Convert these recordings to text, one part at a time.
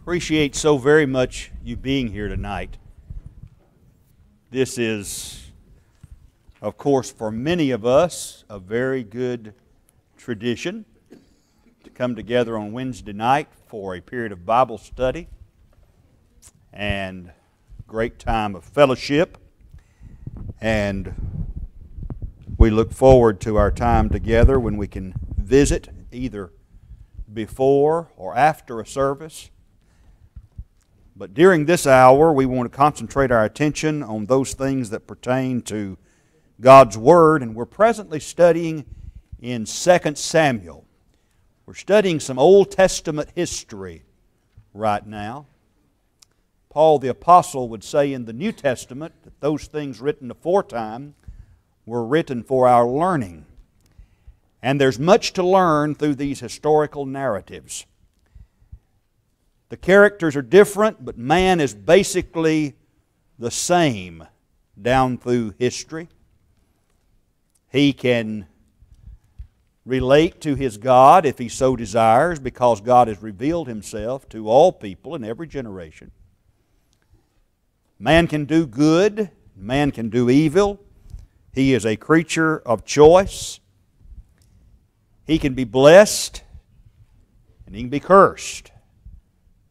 Appreciate so very much you being here tonight. This is, of course, for many of us, a very good tradition to come together on Wednesday night for a period of Bible study and great time of fellowship. And we look forward to our time together when we can visit either before or after a service. But during this hour, we want to concentrate our attention on those things that pertain to God's Word, and we're presently studying in 2 Samuel. We're studying some Old Testament history right now. Paul the Apostle would say in the New Testament that those things written aforetime were written for our learning. And there's much to learn through these historical narratives. The characters are different, but man is basically the same down through history. He can relate to his God if he so desires, because God has revealed Himself to all people in every generation. Man can do good, man can do evil. He is a creature of choice. He can be blessed, and he can be cursed.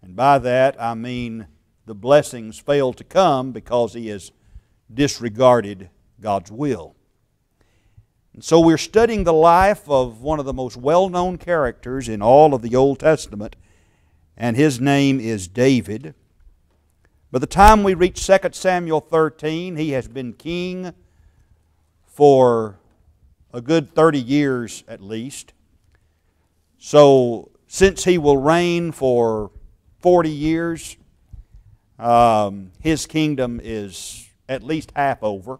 And by that I mean the blessings fail to come because he has disregarded God's will. And so we're studying the life of one of the most well-known characters in all of the Old Testament, and his name is David. By the time we reach 2 Samuel 13, he has been king for a good 30 years at least. So since he will reign for 40 years, his kingdom is at least half over,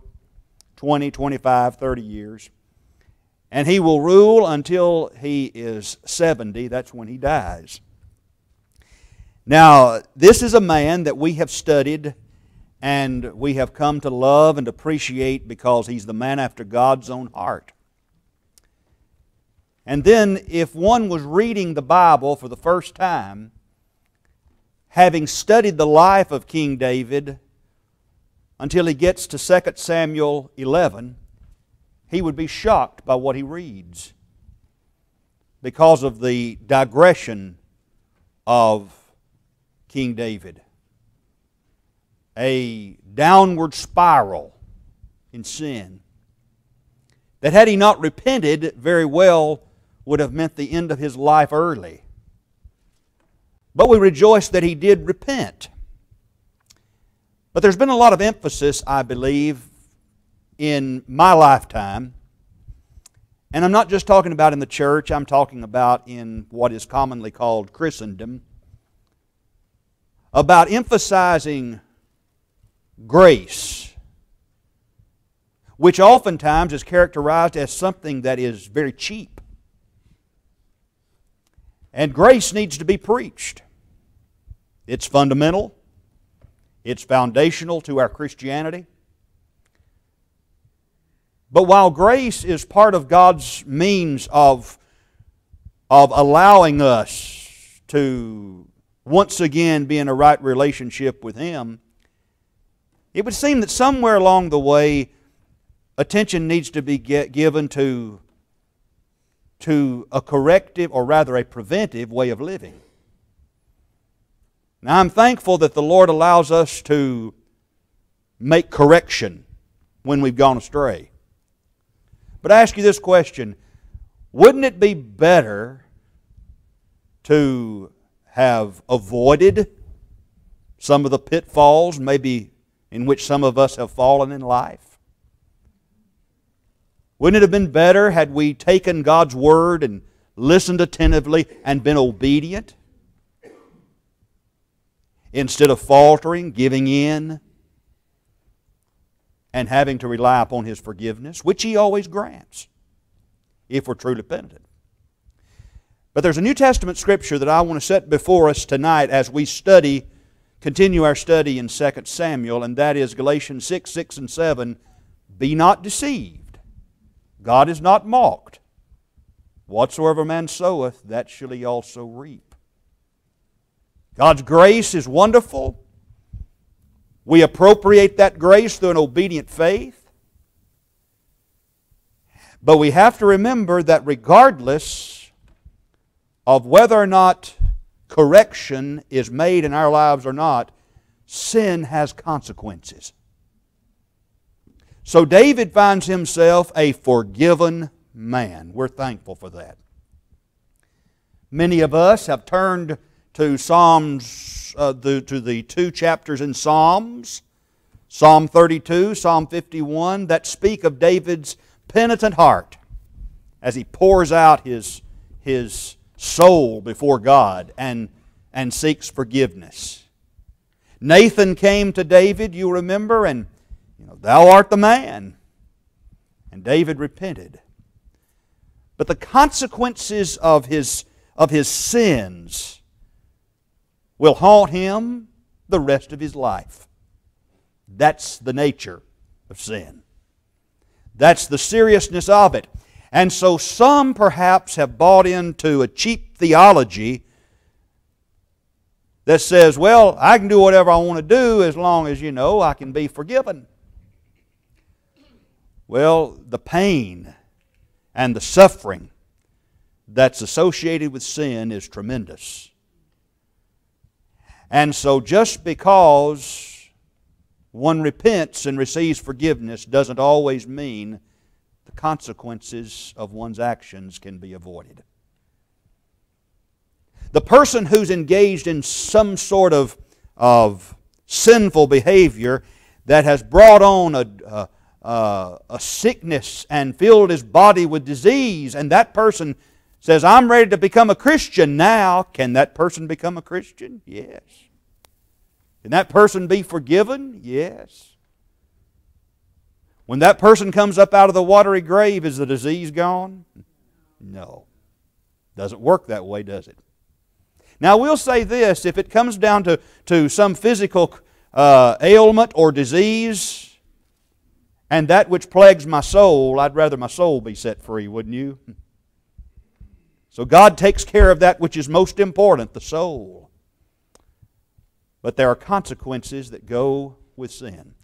20, 25, 30 years. And he will rule until he is 70. That's when he dies. Now, this is a man that we have studied and we have come to love and appreciate because he's the man after God's own heart. And then, if one was reading the Bible for the first time, having studied the life of King David until he gets to 2 Samuel 11, he would be shocked by what he reads because of the digression of King David. A downward spiral in sin that, had he not repented, very well would have meant the end of his life early. But we rejoice that he did repent. But there's been a lot of emphasis, I believe, in my lifetime, and I'm not just talking about in the church, I'm talking about in what is commonly called Christendom, about emphasizing grace, which oftentimes is characterized as something that is very cheap. And grace needs to be preached. It's fundamental. It's foundational to our Christianity. But while grace is part of God's means of allowing us to once again be in a right relationship with Him, it would seem that somewhere along the way attention needs to be given to a corrective, or rather a preventive way of living. Now, I'm thankful that the Lord allows us to make correction when we've gone astray. But I ask you this question: wouldn't it be better to have avoided some of the pitfalls maybe in which some of us have fallen in life? Wouldn't it have been better had we taken God's Word and listened attentively and been obedient, instead of faltering, giving in, and having to rely upon His forgiveness, which He always grants if we're truly penitent? But there's a New Testament scripture that I want to set before us tonight as we continue our study in 2 Samuel, and that is Galatians 6, 6 and 7. Be not deceived. God is not mocked. Whatsoever man soweth, that shall he also reap. God's grace is wonderful. We appropriate that grace through an obedient faith. But we have to remember that regardless of whether or not correction is made in our lives or not, sin has consequences. So David finds himself a forgiven man. We're thankful for that. Many of us have turned to Psalms, to the 2 chapters in Psalms, Psalm 32, Psalm 51, that speak of David's penitent heart as he pours out his soul before God and seeks forgiveness. Nathan came to David, you remember, and thou art the man. And David repented. But the consequences of his sins will haunt him the rest of his life. That's the nature of sin. That's the seriousness of it. And so some perhaps have bought into a cheap theology that says, well, I can do whatever I want to do as long as, I can be forgiven. Well, the pain and the suffering that's associated with sin is tremendous. And so just because one repents and receives forgiveness doesn't always mean the consequences of one's actions can be avoided. The person who's engaged in some sort of sinful behavior that has brought on a sickness and filled his body with disease, and that person says, I'm ready to become a Christian now. Can that person become a Christian? Yes. Can that person be forgiven? Yes. When that person comes up out of the watery grave, is the disease gone? No. Doesn't work that way, does it? Now, we'll say this, if it comes down to some physical ailment or disease, and that which plagues my soul, I'd rather my soul be set free, wouldn't you? So God takes care of that which is most important, the soul. But there are consequences that go with sin.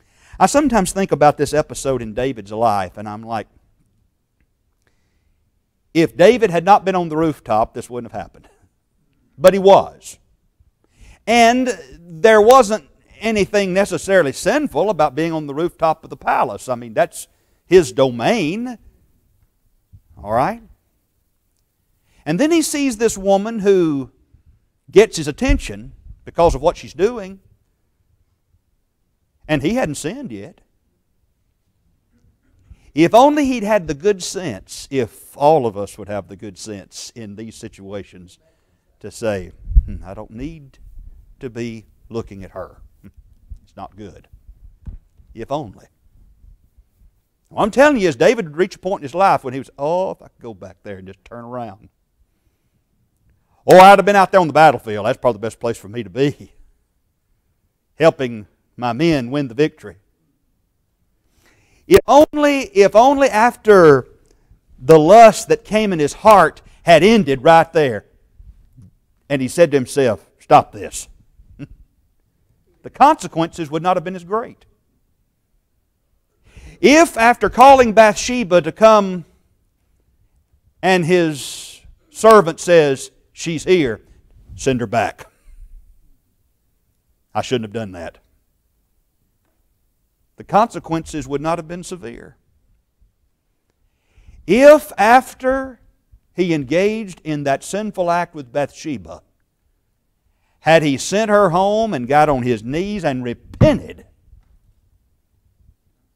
I sometimes think about this episode in David's life, and I'm like, if David had not been on the rooftop, this wouldn't have happened. But he was. And there wasn't anything necessarily sinful about being on the rooftop of the palace. I mean, that's his domain. All right? And then he sees this woman who gets his attention because of what she's doing. And he hadn't sinned yet. If only he'd had the good sense, if all of us would have the good sense in these situations, to say, I don't need to be looking at her. It's not good. If only. What I'm telling you is David would reach a point in his life when he was, if I could go back there and just turn around. Or I'd have been out there on the battlefield. That's probably the best place for me to be. Helping my men win the victory. If only after the lust that came in his heart had ended right there, and he said to himself, stop this, the consequences would not have been as great. If after calling Bathsheba to come and his servant says, she's here, send her back. I shouldn't have done that. The consequences would not have been severe. If after he engaged in that sinful act with Bathsheba, had he sent her home and got on his knees and repented,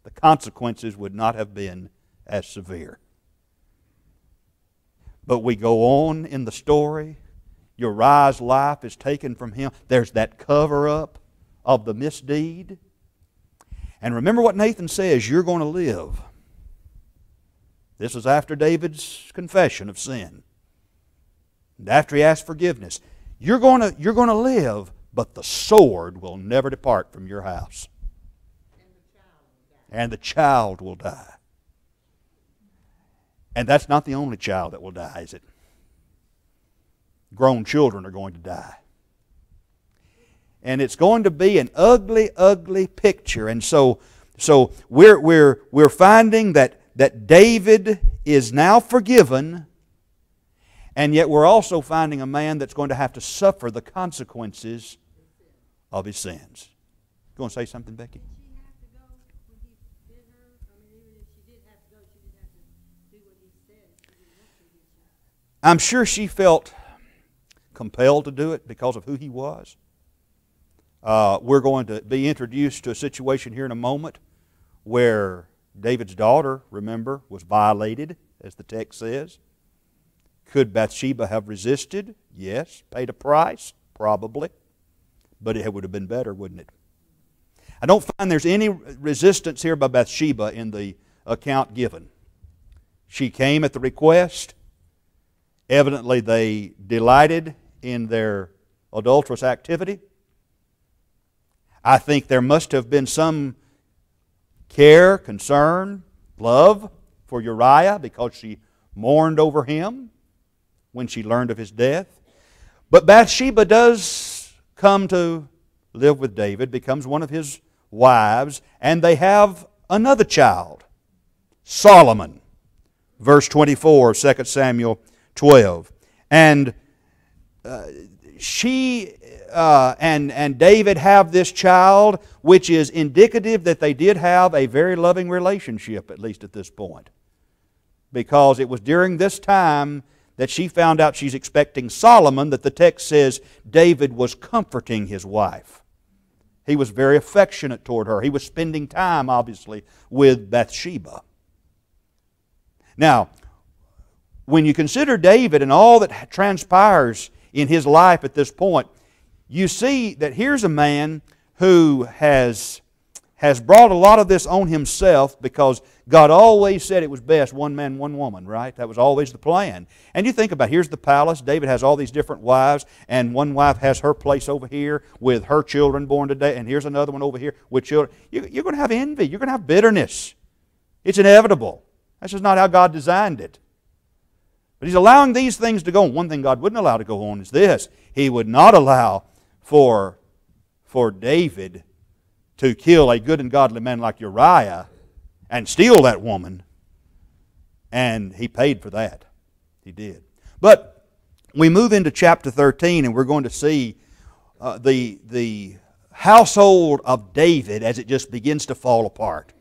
the consequences would not have been as severe. But we go on in the story. Uriah's life is taken from him. There's that cover-up of the misdeed. And remember what Nathan says, you're going to live. This is after David's confession of sin. And after he asked forgiveness. You're going to live, but the sword will never depart from your house. And the child will die. And that's not the only child that will die, is it? Grown children are going to die. And it's going to be an ugly, ugly picture. And so we're finding that David is now forgiven, and yet we're also finding a man that's going to have to suffer the consequences of his sins. You want to say something, Becky? I'm sure she felt compelled to do it because of who he was. We're going to be introduced to a situation here in a moment where David's daughter, remember, was violated, as the text says. Could Bathsheba have resisted? Yes. Paid a price? Probably. But it would have been better, wouldn't it? I don't find there's any resistance here by Bathsheba in the account given. She came at the request. Evidently they delighted in their adulterous activity. I think there must have been some care, concern, love for Uriah because she mourned over him when she learned of his death. But Bathsheba does come to live with David, becomes one of his wives, and they have another child, Solomon. Verse 24 of 2 Samuel 12. And she and David have this child, which is indicative that they did have a very loving relationship, at least at this point. Because it was during this time that she found out she's expecting Solomon that the text says David was comforting his wife. He was very affectionate toward her. He was spending time, obviously, with Bathsheba. Now, when you consider David and all that transpires in his life at this point, you see that here's a man who has brought a lot of this on himself because God always said it was best one man, one woman, right? That was always the plan. And you think about it, here's the palace. David has all these different wives, and one wife has her place over here with her children born today, and here's another one over here with children. You're going to have envy. You're going to have bitterness. It's inevitable. That's just not how God designed it. But He's allowing these things to go on. One thing God wouldn't allow to go on is this. He would not allow for David to kill a good and godly man like Uriah and steal that woman. And he paid for that. He did. But we move into chapter 13 and we're going to see the household of David as it just begins to fall apart.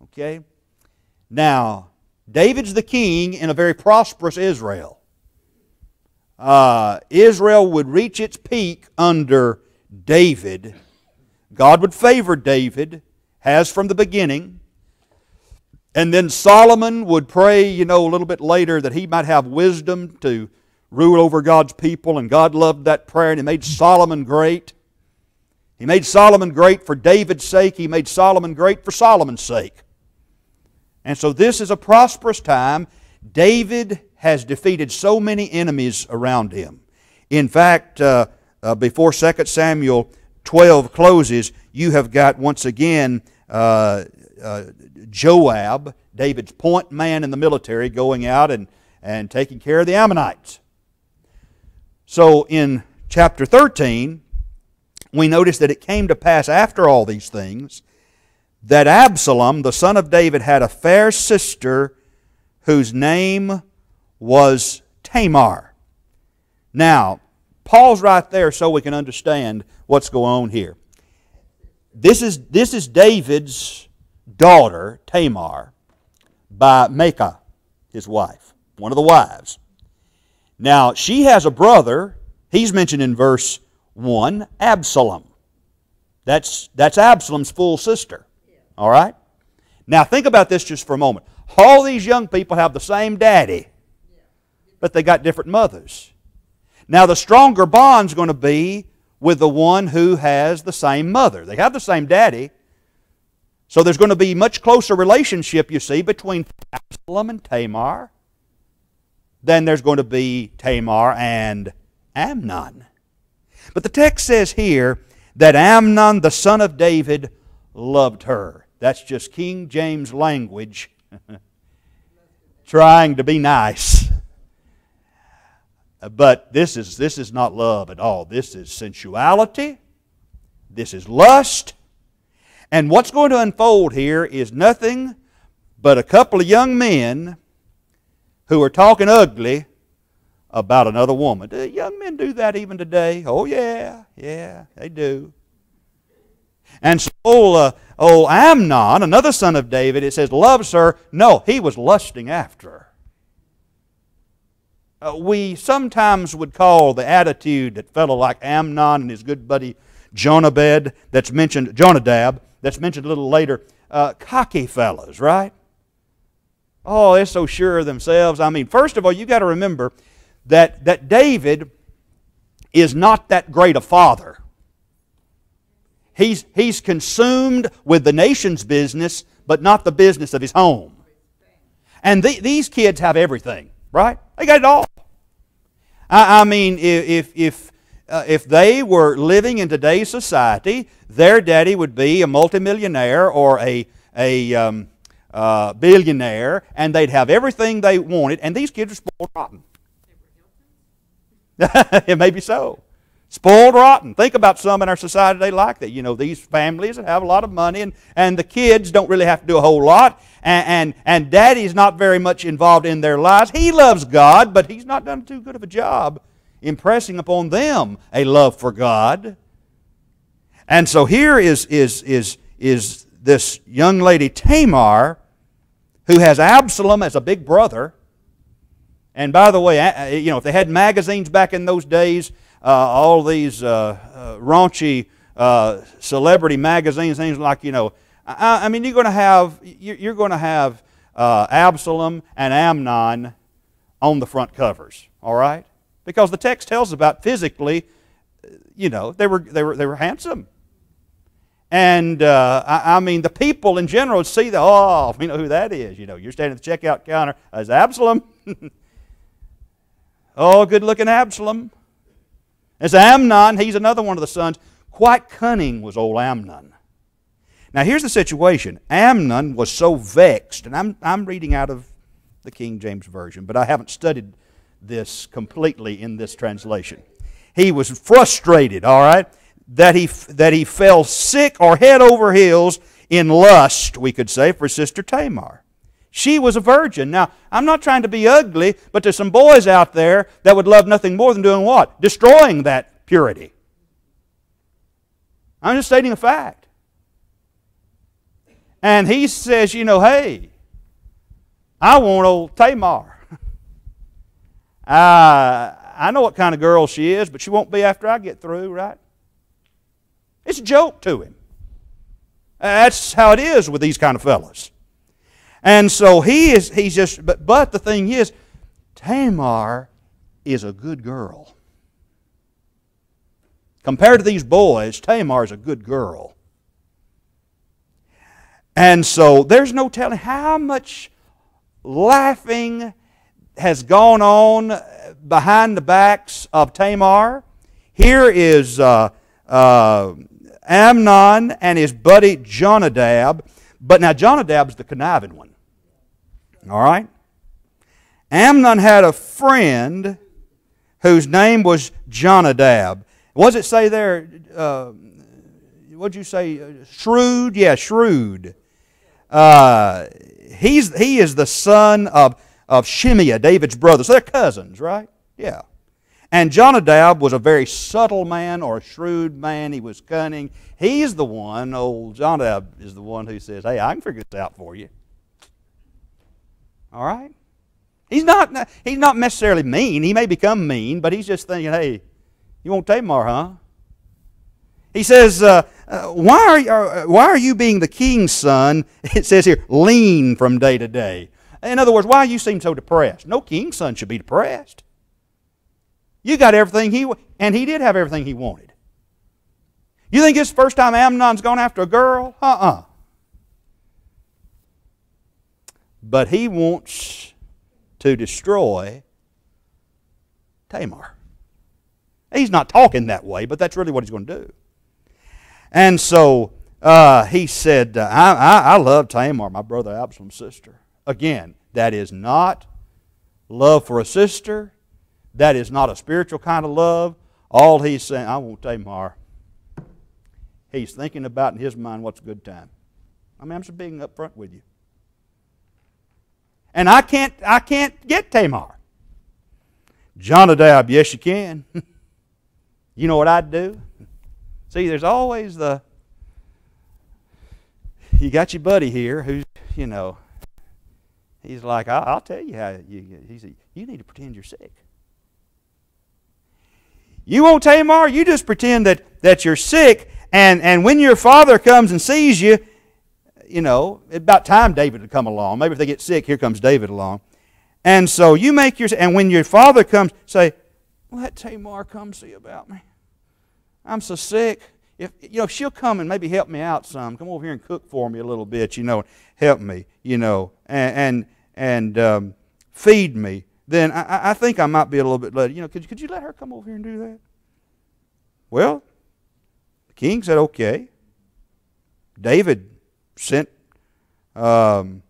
Okay? Now, David's the king in a very prosperous Israel. Israel would reach its peak under David. God would favor David, has from the beginning. And then Solomon would pray, a little bit later that he might have wisdom to rule over God's people. And God loved that prayer and He made Solomon great. He made Solomon great for David's sake. He made Solomon great for Solomon's sake. And so this is a prosperous time. David has defeated so many enemies around him. In fact, before 2 Samuel 12 closes, you have got once again Joab, David's point man in the military, going out and taking care of the Ammonites. So in chapter 13, we notice that it came to pass after all these things that Absalom, the son of David, had a fair sister whose name was Tamar. Now, pause right there so we can understand what's going on here. This is David's daughter, Tamar, by Maacah, his wife, one of the wives. Now, she has a brother. He's mentioned in verse 1, Absalom. That's Absalom's full sister. All right? Now, think about this just for a moment. All these young people have the same daddy, but they got different mothers. Now, the stronger bond's going to be with the one who has the same mother. They have the same daddy, so there's going to be much closer relationship, you see, between Absalom and Tamar than there's going to be Tamar and Amnon. But the text says here that Amnon, the son of David, loved her. That's just King James language trying to be nice. But this is not love at all. This is sensuality. This is lust. And what's going to unfold here is nothing but a couple of young men who are talking ugly about another woman. Do young men do that even today? Oh, yeah, they do. And so old Amnon, another son of David, it says, loves her. No, he was lusting after her. We sometimes would call the attitude that fellow like Amnon and his good buddy Jonadab, that's mentioned a little later, cocky fellows, right? Oh, they're so sure of themselves. I mean, first of all, you've got to remember that David is not that great a father. He's consumed with the nation's business, but not the business of his home. And these kids have everything, right? They got it all. I mean, if they were living in today's society, their daddy would be a multimillionaire or a billionaire, and they'd have everything they wanted, and these kids are spoiled rotten. It may be so. Spoiled rotten. Think about some in our society today like that. You know, these families that have a lot of money, and the kids don't really have to do a whole lot, and daddy's not very much involved in their lives. He loves God, but he's not done too good of a job impressing upon them a love for God. And so here is this young lady Tamar, who has Absalom as a big brother. And by the way, you know, if they had magazines back in those days, all these raunchy celebrity magazines, things like, you know, I mean, you're going to have Absalom and Amnon on the front covers, all right? Because the text tells about physically, you know, they were handsome. And I mean, the people in general see that, oh, we know who that is. You know, you're standing at the checkout counter as Absalom. Oh, good-looking Absalom. As Amnon, he's another one of the sons. Quite cunning was old Amnon. Now, here's the situation. Amnon was so vexed, and I'm reading out of the King James Version, but I haven't studied this completely in this translation. He was frustrated, all right, that he fell sick or head over heels in lust, we could say, for sister Tamar. She was a virgin. Now, I'm not trying to be ugly, but there's some boys out there that would love nothing more than doing what? Destroying that purity. I'm just stating a fact. And he says, you know, hey, I want old Tamar. I know what kind of girl she is, but she won't be after I get through, right? It's a joke to him. That's how it is with these kind of fellas. And so he's just, but the thing is, Tamar is a good girl. Compared to these boys, Tamar is a good girl. And so there's no telling how much laughing has gone on behind the backs of Tamar. Here is Amnon and his buddy Jonadab. But now Jonadab's the conniving one. All right? Amnon had a friend whose name was Jonadab. What does it say there? What did you say? Shrewd? Yeah, shrewd. He is the son of Shimea, David's brother. So they're cousins, right? Yeah. And Jonadab was a very subtle man or a shrewd man. He was cunning. He's the one, old Jonadab is the one who says, hey, I can figure this out for you. All right? He's not necessarily mean. He may become mean, but he's just thinking, hey, you want Tamar, huh? He says, why are you being the king's son, it says here, lean from day to day? In other words, why you seem so depressed? No king's son should be depressed. You got everything and he did have everything he wanted. You think it's the first time Amnon's gone after a girl? But he wants to destroy Tamar. He's not talking that way, but that's really what he's going to do. And so he said, I love Tamar, my brother Absalom's sister. Again, that is not love for a sister. That is not a spiritual kind of love. All he's saying, I want Tamar. he's thinking about in his mind what's a good time. I mean, I'm just being upfront with you. And I can't get Tamar. Jonadab, yes you can. You know what I'd do? See, there's always you got your buddy here who's, he's like, I'll tell you how, you need to pretend you're sick. You won't, Tamar? You just pretend that you're sick, and when your father comes and sees you, it's about time David would come along. Maybe if they get sick, here comes David along. And so you make and when your father comes, say, let Tamar come see about me. I'm so sick. If she'll come and maybe help me out some, come over here and cook for me a little bit, help me, and feed me, then I think I might be a little bit later. Could you let her come over here and do that? Well, the king said, okay. David sent home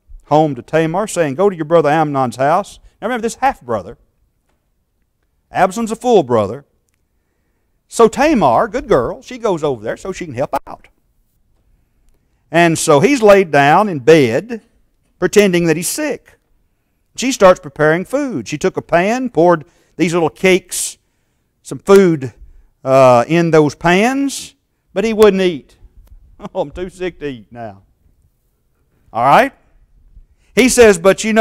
to Tamar, saying, go to your brother Amnon's house. Now remember, this half-brother. Absalom's a full brother. So Tamar, good girl, she goes over there so she can help out. And so he's laid down in bed, pretending that he's sick. She starts preparing food. She took a pan, poured these little cakes, some food in those pans, but he wouldn't eat. Oh, I'm too sick to eat now. All right? He says, but he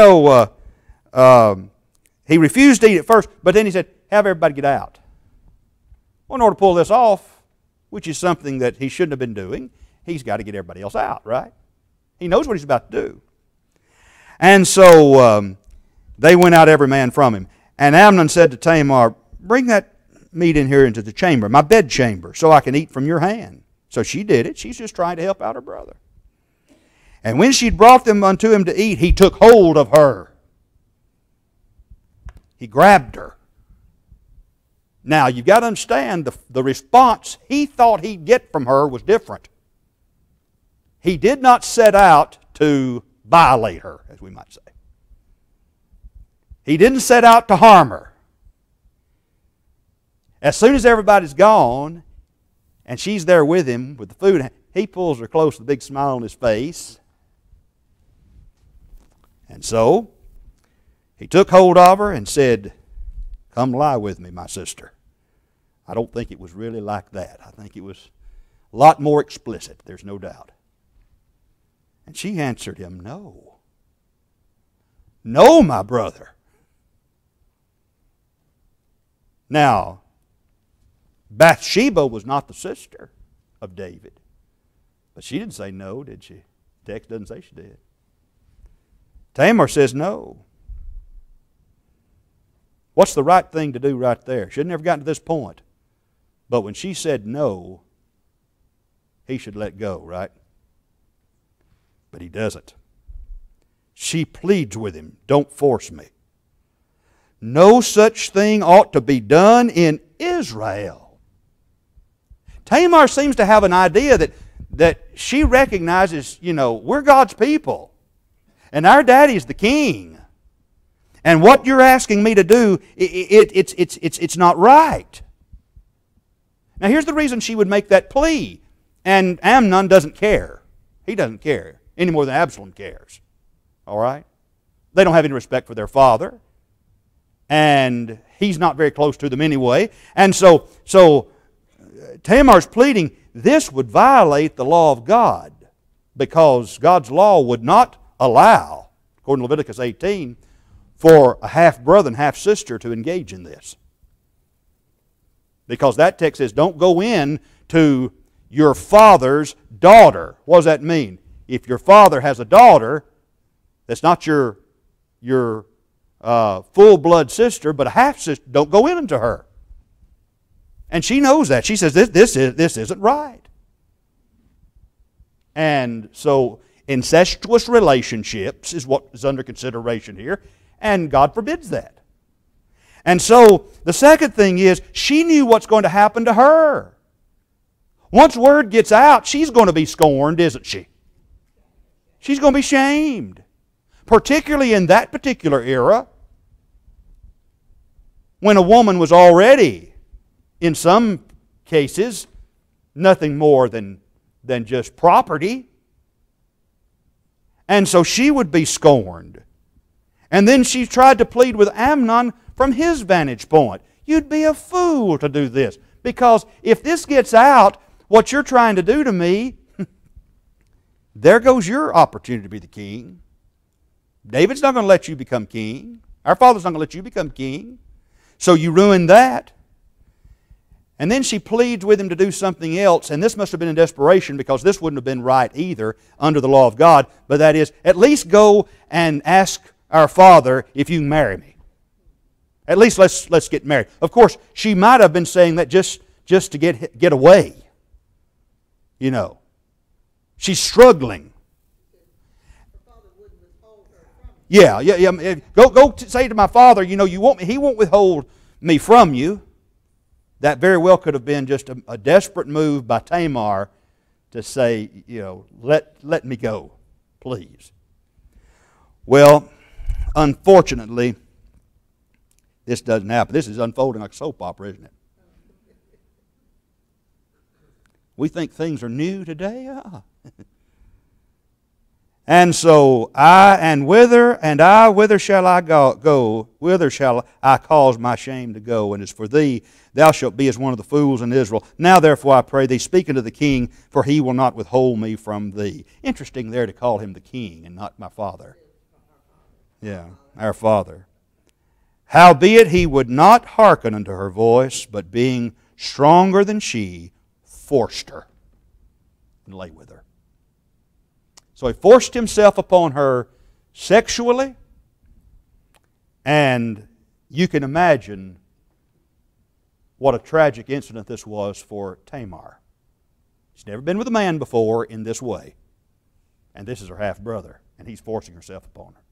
refused to eat at first, but then he said, have everybody get out. Well, in order to pull this off, which is something that he shouldn't have been doing, he's got to get everybody else out, right? He knows what he's about to do. And so they went out every man from him. And Amnon said to Tamar, bring that meat in here into the chamber, my bed chamber, so I can eat from your hand. So she did it. She's just trying to help out her brother. And when she'd brought them unto him to eat, he took hold of her. He grabbed her. Now, you've got to understand the response he thought he'd get from her was different. He did not set out to violate her, as we might say. He didn't set out to harm her. As soon as everybody's gone, and she's there with him with the food, he pulls her close with a big smile on his face. And so, he took hold of her and said, come lie with me, my sister. I don't think it was really like that. I think it was a lot more explicit, there's no doubt. And she answered him, no. No, my brother. Now, Bathsheba was not the sister of David. But she didn't say no, did she? The text doesn't say she did. Tamar says no. What's the right thing to do right there? She had never gotten to this point. But when she said no, he should let go, right? But he doesn't. She pleads with him, don't force me. No such thing ought to be done in Israel. Tamar seems to have an idea that she recognizes, we're God's people. And our daddy's the king. And what you're asking me to do, it's not right. Now here's the reason she would make that plea. And Amnon doesn't care. He doesn't care any more than Absalom cares. All right? They don't have any respect for their father. And he's not very close to them anyway. And so Tamar's pleading, this would violate the law of God. Because God's law would not allow, according to Leviticus 18, for a half-brother and half-sister to engage in this. Because that text says, don't go in to your father's daughter. What does that mean? If your father has a daughter that's not your full-blood sister, but a half-sister, don't go into her. And she knows that. She says, this isn't right. And so incestuous relationships is what is under consideration here, and God forbids that. And so the second thing is, she knew what's going to happen to her. Once word gets out, she's going to be scorned, isn't she? She's going to be shamed. Particularly in that particular era, when a woman was already, in some cases, nothing more than than just property. And so she would be scorned. And then she tried to plead with Amnon from his vantage point. You'd be a fool to do this, because if this gets out, what you're trying to do to me, there goes your opportunity to be the king. David's not going to let you become king. Our father's not going to let you become king. So you ruined that. And then she pleads with him to do something else, and this must have been in desperation, because this wouldn't have been right either under the law of God, but that is, at least go and ask our father if you can marry me. At least let's get married. Of course, she might have been saying that just to get away. You know. She's struggling. Yeah. Go say to my father, you know, you want me, he won't withhold me from you. That very well could have been just a desperate move by Tamar to say, you know, let me go, please. Well, unfortunately, this doesn't happen. This is unfolding like a soap opera, isn't it? We think things are new today. And so whither shall I go? Whither shall I cause my shame to go? And as for thee, thou shalt be as one of the fools in Israel. Now therefore I pray thee, speak unto the king, for he will not withhold me from thee. Interesting there to call him the king and not my father. Yeah, our father. Howbeit he would not hearken unto her voice, but being stronger than she, forced her and lay with her. So he forced himself upon her sexually, and you can imagine what a tragic incident this was for Tamar. She's never been with a man before in this way, and this is her half-brother, and he's forcing himself upon her.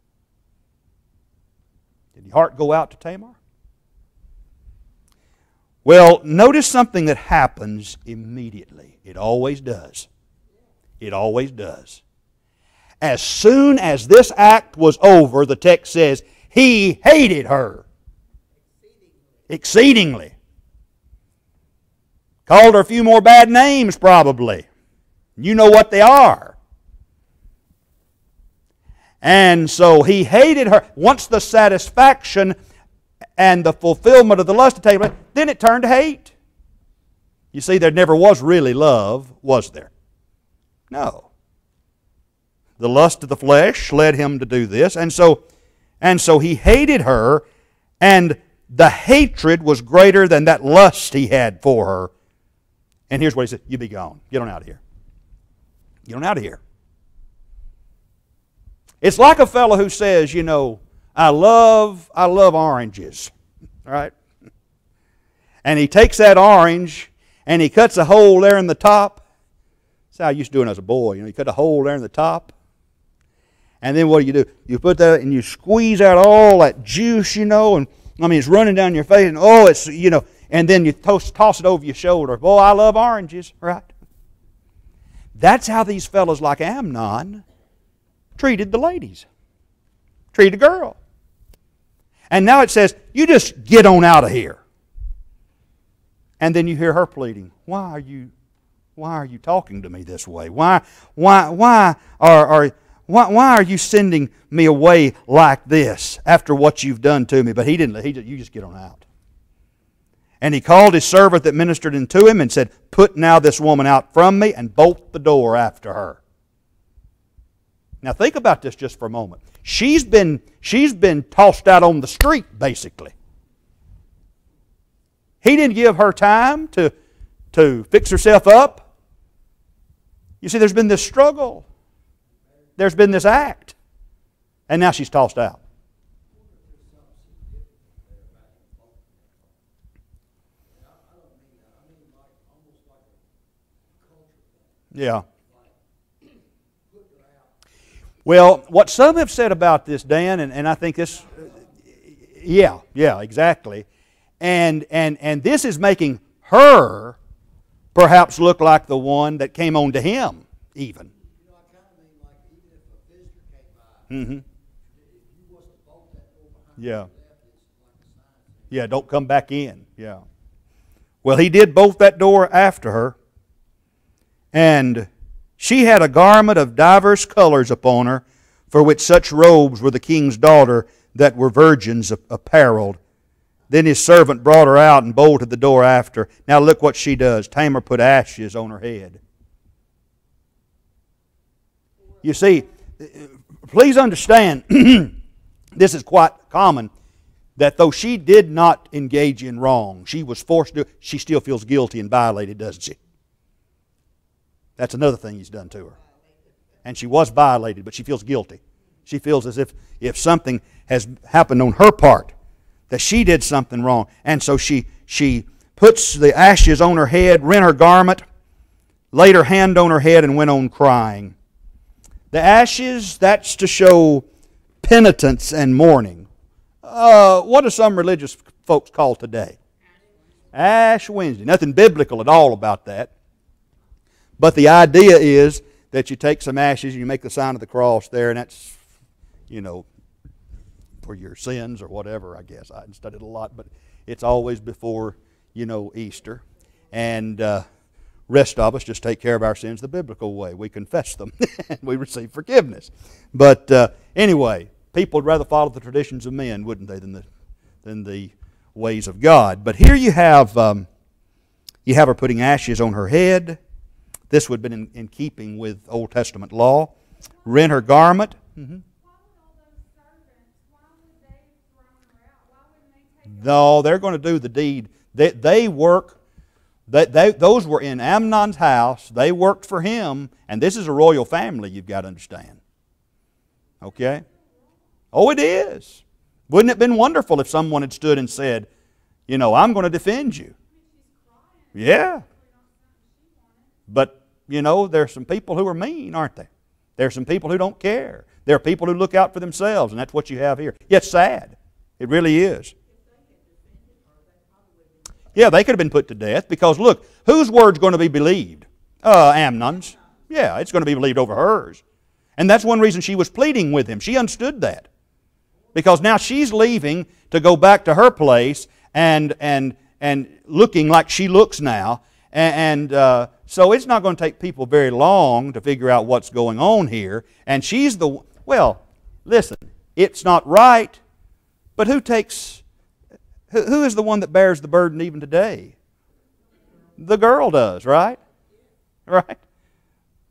Did your heart go out to Tamar? Well, notice something that happens immediately. It always does. It always does. As soon as this act was over, the text says, he hated her exceedingly. Called her a few more bad names probably. You know what they are. And so he hated her. Once the satisfaction and the fulfillment of the lust had taken place, then it turned to hate. You see, there never was really love, was there? No. The lust of the flesh led him to do this, and so he hated her, and the hatred was greater than that lust he had for her. And here's what he said: you be gone. Get on out of here. Get on out of here. It's like a fellow who says, you know, I love oranges, right? And he takes that orange and he cuts a hole there in the top. That's how I used to do it as a boy. You know, you cut a hole there in the top. And then what do? You put that and you squeeze out all that juice, you know, and I mean it's running down your face, and oh, it's, you know, and then you toss it over your shoulder. Boy, I love oranges, right? That's how these fellows like Amnon treated the ladies, treated a girl. And now it says, you just get on out of here. And then you hear her pleading, why are you talking to me this way? Why are you sending me away like this after what you've done to me? But he didn't. You just get on out. And he called his servant that ministered unto him and said, put now this woman out from me and bolt the door after her. Now think about this just for a moment. She's been tossed out on the street, basically. He didn't give her time to fix herself up. You see, there's been this struggle. There's been this act. And now she's tossed out. Yeah. Well, what some have said about this, Dan, and I think this, yeah, exactly. And this is making her perhaps look like the one that came on to him, even. You know, I kind of mean like even if a visitor came by, if you wasn't to bolt that door behind Yeah. you left, it's like a sign. Yeah, don't come back in. Yeah. Well, he did bolt that door after her. And She had a garment of divers colors upon her, for which such robes were the king's daughter that were virgins apparelled. Then his servant brought her out and bolted the door after. Now look what she does. Tamar put ashes on her head. You see, please understand, this is quite common, that though she did not engage in wrong, she was forced to, she still feels guilty and violated, doesn't she? That's another thing he's done to her. And she was violated, but she feels guilty. She feels as if something has happened on her part, that she did something wrong. And so she puts the ashes on her head, rent her garment, laid her hand on her head, and went on crying. The ashes, that's to show penitence and mourning. What do some religious folks call today? Ash Wednesday. Nothing biblical at all about that. But the idea is that you take some ashes and you make the sign of the cross there, and that's, for your sins or whatever, I guess. I haven't studied a lot, but it's always before, Easter. And rest of us just take care of our sins the biblical way. We confess them and we receive forgiveness. But anyway, people would rather follow the traditions of men, wouldn't they, than the ways of God. But here you have her putting ashes on her head. This would have been in keeping with Old Testament law. Rent her garment. Mm-hmm. No, they're going to do the deed. They work. Those were in Amnon's house. They worked for him. And this is a royal family, you've got to understand. Okay? Oh, it is. Wouldn't it have been wonderful if someone had stood and said, I'm going to defend you? Yeah. But, there's some people who are mean, aren't they? There's some people who don't care. There are people who look out for themselves, and that's what you have here. Yeah, it's sad. It really is. Yeah, they could have been put to death because, look, whose word's going to be believed? Amnon's. Yeah, it's going to be believed over hers. And that's one reason she was pleading with him. She understood that. Because now she's leaving to go back to her place and looking like she looks now. So it's not going to take people very long to figure out what's going on here. And she's listen, it's not right, but who is the one that bears the burden even today? The girl does, right? Right?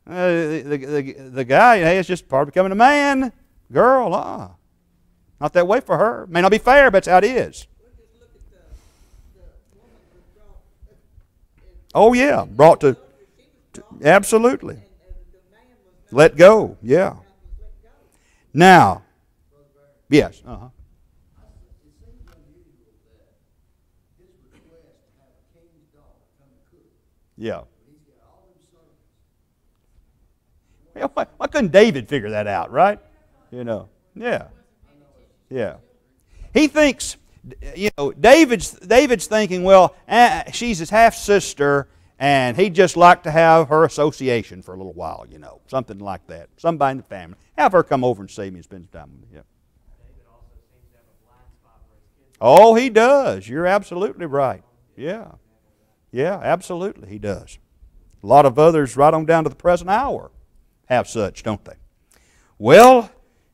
The guy, hey, it's just part of becoming a man. Girl, not that way for her. May not be fair, but that's how it is. Oh, yeah. Brought to absolutely. Let go, yeah. Now, yes, uh-huh. Yeah. Why couldn't David figure that out, right? Yeah. Yeah. He thinks, David's thinking, she's his half-sister, and he'd just like to have her association for a little while, something like that. Somebody in the family. Have her come over and see me and spend time with me. Yeah. David also seems to have a blind spot for his kids. Oh, he does. You're absolutely right. Yeah. Yeah, absolutely, he does. A lot of others, right on down to the present hour, have such, don't they? Well,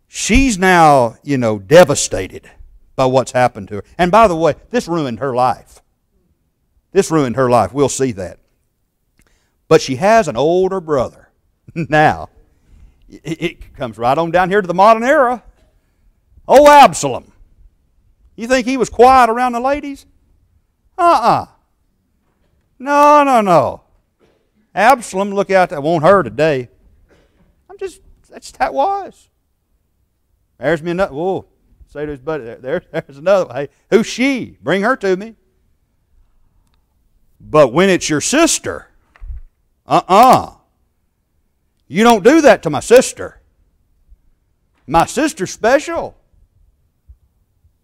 she's now, devastated by what's happened to her. And by the way, this ruined her life. This ruined her life. We'll see that. But she has an older brother. Now, it comes right on down here to the modern era. Oh, Absalom. You think he was quiet around the ladies? No. Absalom, look out, that won't hurt today. That's how it was. There's me another, say to his buddy, there's another one. Hey, who's she? Bring her to me. But when it's your sister, you don't do that to my sister. My sister's special.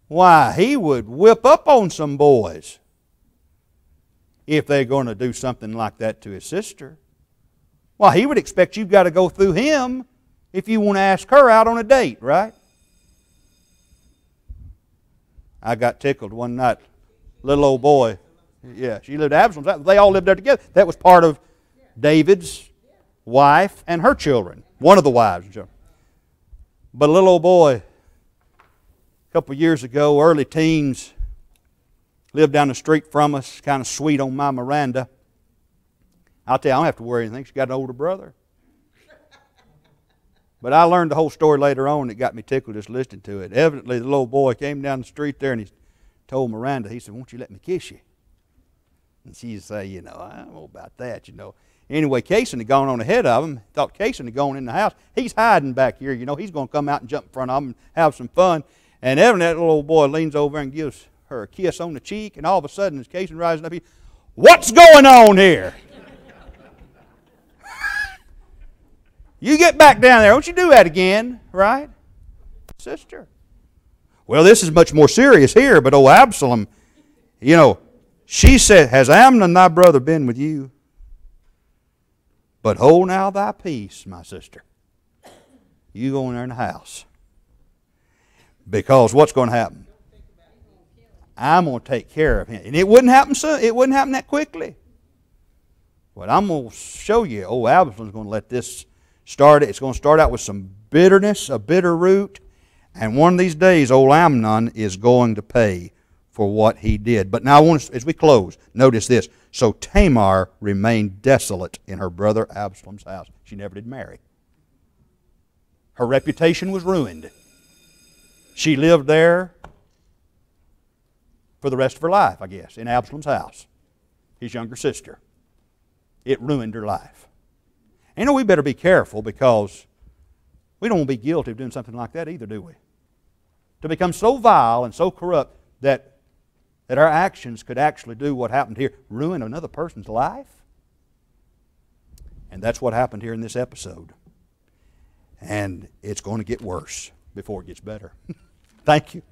Why, he would whip up on some boys if they're going to do something like that to his sister. Well, he would expect you've got to go through him if you want to ask her out on a date, right? I got tickled one night. Little old boy. Yeah, she lived at Absalom's. They all lived there together. That was part of David's wife and her children. One of the wives and children. But a little old boy, a couple of years ago, early teens, lived down the street from us, kind of sweet on my Miranda. I'll tell you, I don't have to worry anything. She's got an older brother. But I learned the whole story later on, and it got me tickled just listening to it. Evidently, the little boy came down the street there, and he told Miranda, he said, "Won't you let me kiss you?" And she'd say, I don't know about that, Anyway, Cason had gone on ahead of him. Thought Cason had gone in the house. He's hiding back here, He's going to come out and jump in front of him and have some fun. And evidently, that little old boy leans over and gives her a kiss on the cheek, and all of a sudden, as Cason rises up, "What's going on here? You get back down there. Don't you do that again, right? Sister." Well, this is much more serious here, but old Absalom, she said, "Has Amnon thy brother been with you? But hold now thy peace, my sister. You go in there in the house. Because what's going to happen? I'm going to take care of him." And it wouldn't happen it wouldn't happen that quickly. But I'm going to show you, old Absalom's going to let this start. It's going to start out with some bitterness, a bitter root. And one of these days, old Amnon is going to pay for what he did. But now I want to, as we close, notice this. So Tamar remained desolate in her brother Absalom's house. She never did marry. Her reputation was ruined. She lived there for the rest of her life, I guess, in Absalom's house, his younger sister. It ruined her life. And we better be careful, because we don't want to be guilty of doing something like that either, do we? To become so vile and so corrupt that our actions could actually do what happened here, ruin another person's life. And that's what happened here in this episode. And it's going to get worse before it gets better. Thank you.